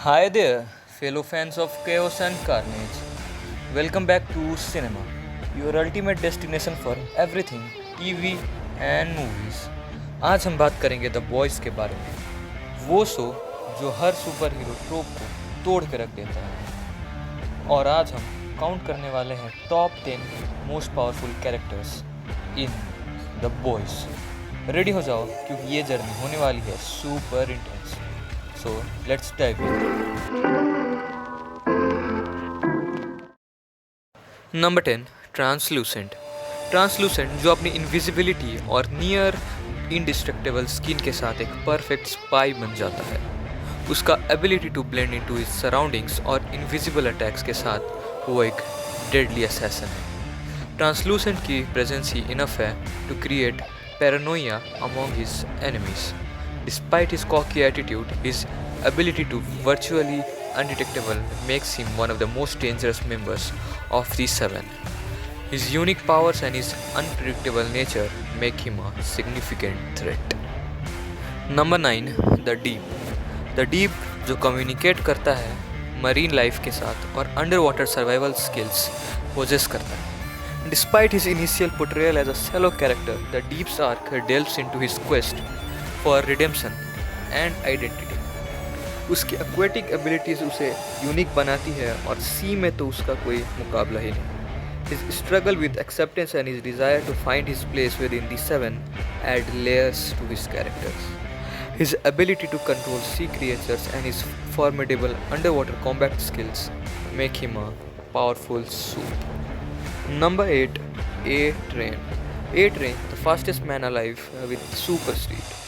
Hi there, fellow fans of chaos and carnage. Welcome back to cinema, your ultimate destination for everything TV and movies. आज हम बात करेंगे the boys के बारे में, वो शो जो हर सुपर हीरो ट्रोप को तोड़ के रख देता है। और आज हम काउंट करने वाले हैं top 10 most powerful characters in the boys. Ready हो जाओ क्योंकि ये जर्नी होने वाली है super intense. So let's dive in. Number 10, translucent. Translucent जो अपनी इनविजिबिलिटी और नियर इंडिस्ट्रक्टेबल स्किन के साथ एक परफेक्ट स्पाई बन जाता है। उसका ability to blend into his surroundings और इनविजिबल अटैक्स के साथ वो एक डेडली असैसिन है। ट्रांसलूसेंट की प्रेजेंस ही इनफ है to create paranoia among his enemies. Despite his cocky attitude, his ability to virtually undetectable makes him one of the most dangerous members of the Seven. His unique powers and his unpredictable nature make him a significant threat. Number 9, The Deep. The Deep जो communicate करता है marine life के साथ और underwater survival skills possess करता है। Despite his initial portrayal as a shallow character, the Deep's arc delves into his quest for redemption and identity. उसकी aquatic abilities उसे यूनिक बनाती है और सी में तो उसका कोई मुकाबला ही नहीं। His struggle with acceptance and his desire to find his place within the seven add layers to his characters. His ability to control sea creatures and his formidable under water combat skills make him a powerful supe. Number 8, A-Train. A-Train, the fastest man alive with super speed.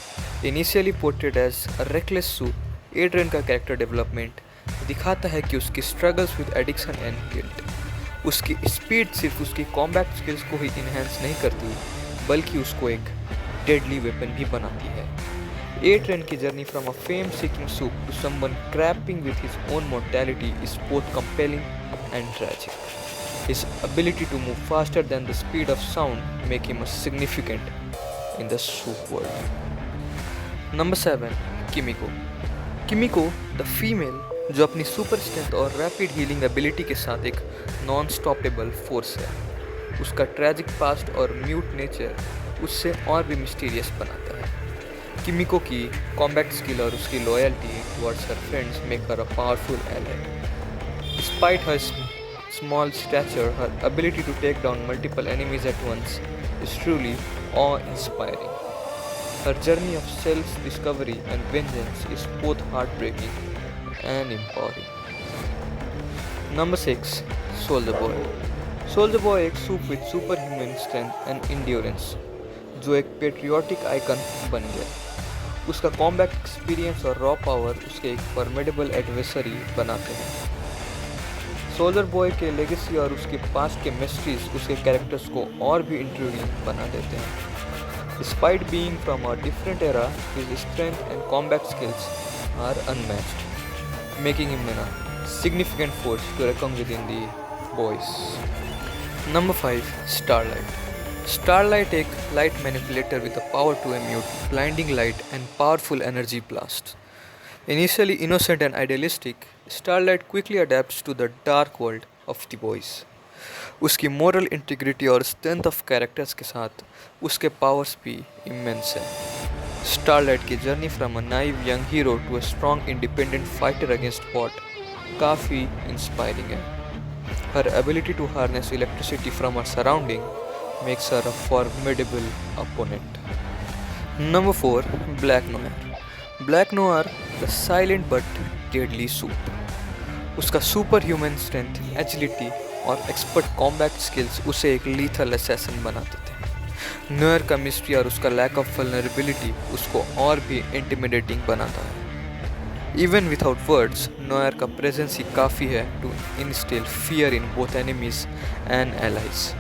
Initially portrayed as a reckless supe, A-Train का character development दिखाता है कि उसकी struggles with addiction and guilt. उसकी speed सिर्फ उसकी combat skills को ही enhance नहीं करती बल्कि उसको एक डेडली वेपन भी बनाती है। A-Train की journey from a fame seeking supe to someone grappling with his own mortality is both compelling and tragic. His ability to move faster than the speed of sound make him a significant in the soup world. Number 7, किमिको। किमिको the female जो अपनी super strength और rapid healing ability के साथ एक non stoppable force है। उसका tragic past और mute nature उससे और भी मिस्टीरियस बनाता है। किमिको की कॉम्बैट स्किल और उसकी loyalty towards her friends make her a powerful ally. Despite her small stature, her ability to take down multiple enemies at once is truly awe-inspiring. Her journey of self-discovery and vengeance is both heartbreaking and empowering. Number 6, Soldier Boy. Soldier Boy एक soup with superhuman strength and endurance जो एक patriotic icon बन गया। उसका combat experience और raw power उसके एक formidable adversary बनाते हैं। सोल्जर बॉय के लेगेसी और उसके पास्ट के मिस्ट्रीज उसके कैरेक्टर्स को और भी इंट्रूडिंग बना देते हैं। Despite being from a different era, his strength and combat skills are unmatched, making him a significant force to reckon with in the boys. Number 5, Starlight. Starlight एक light manipulator with the power to emit blinding light and powerful energy blasts. Initially innocent and idealistic, Starlight quickly adapts to the dark world of the boys. उसकी moral integrity और strength of characters के साथ उसके powers भी immense हैं। Starlight की journey from a naive young hero to a strong independent fighter against bot काफ़ी inspiring है। Her ability to harness electricity from her surrounding makes her a formidable opponent. Number 4, Black Noir. Black Noir, the silent but deadly soup. उसका super human strength, agility और expert combat skills उसे एक lethal assassin बना देते हैं। Noire का mystery और उसका लैक ऑफ वल्नरेबिलिटी उसको और भी इंटिमिडेटिंग बनाता है। इवन विदाउट वर्ड्स, नोयर का प्रेजेंस ही काफ़ी है to instill fear in both enemies and allies.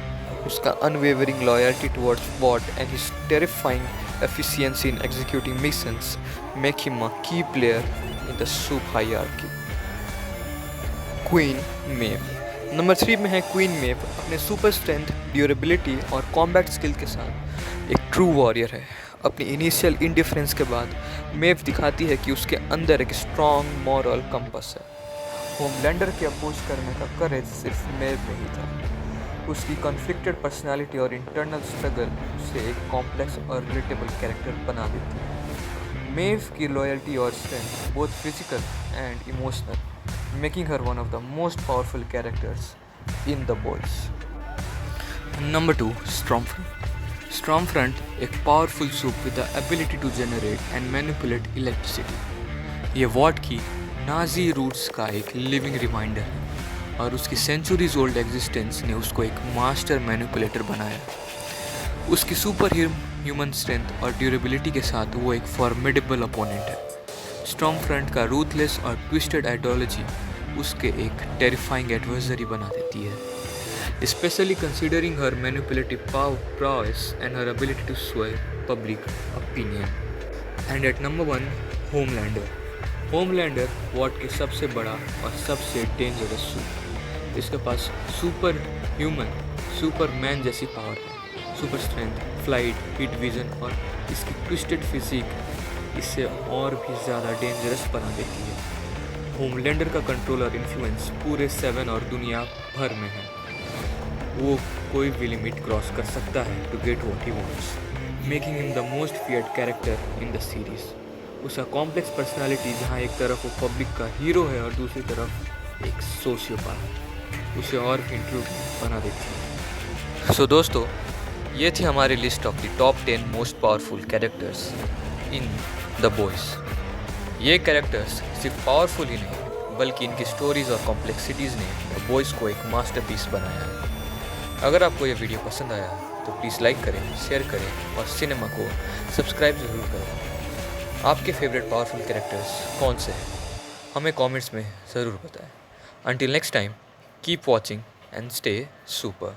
उसका unwavering loyalty towards Vought and his terrifying efficiency in executing missions make him a key player in the soup hierarchy. Queen Maeve. Number 3 में है queen मेव। अपने super strength, durability और combat skill के साथ एक true warrior है। अपनी initial indifference के बाद मेव दिखाती है कि उसके अंदर एक स्ट्रॉन्ग मॉरल कंपस है। होमलैंडर के अपोज करने का करेज सिर्फ मेव में ही था। उसकी कॉन्फ्लिक्टेड पर्सनालिटी और इंटरनल स्ट्रगल उसे एक कॉम्प्लेक्स और रिलेटेबल कैरेक्टर बना देती है। मेव की लॉयल्टी और strength both physical and emotional making her one of the most powerful characters in the boys. Number 2, Stormfront. Stormfront एक powerful supe with the ability to generate and manipulate electricity. ये Vought की Nazi roots का एक living reminder है और उसकी centuries old existence ने उसको एक मास्टर मैनिपुलेटर बनाया। उसकी सुपर ह्यूमन स्ट्रेंथ और ड्यूरेबिलिटी के साथ वो एक फॉर्मिडेबल अपोनेंट है। स्टॉर्मफ्रंट का रूथलेस और ट्विस्टेड आइडियोलॉजी उसके एक टेरिफाइंग एडवर्सरी बना देती है, especially considering her manipulative prowess and her ability to sway public opinion. And at number 1, Homelander. Homelander what के सबसे बड़ा और सबसे डेंजरस सूप। इसके पास सुपर ह्यूमन सुपरमैन जैसी पावर है। Super strength, flight, heat vision और इसकी ट्विस्टेड फिजिक इसे और भी ज़्यादा डेंजरस बना देती है। होमलैंडर का कंट्रोल और इन्फ्लुएंस पूरे 7 और दुनिया भर में है। वो कोई भी लिमिट क्रॉस कर सकता है to get what he wants, making him the most feared character in the series. उसका कॉम्प्लेक्स पर्सनालिटी जहाँ एक तरफ वो पब्लिक का हीरो है और दूसरी तरफ एक सोशियोपैथ उसे और भी इंट्रूड बना देती है। सो दोस्तों, ये थी हमारी list of the top 10 most powerful characters in the boys. ये कैरेक्टर्स सिर्फ पावरफुल ही नहीं बल्कि इनकी स्टोरीज और कॉम्प्लेक्सिटीज़ ने द बॉयज़ को एक मास्टरपीस बनाया है। अगर आपको ये वीडियो पसंद आया तो प्लीज़ लाइक करें, शेयर करें और सिनेमा को सब्सक्राइब ज़रूर करें। आपके फेवरेट पावरफुल कैरेक्टर्स कौन से हैं हमें कमेंट्स में ज़रूर बताएं। Until next time, keep watching and stay super.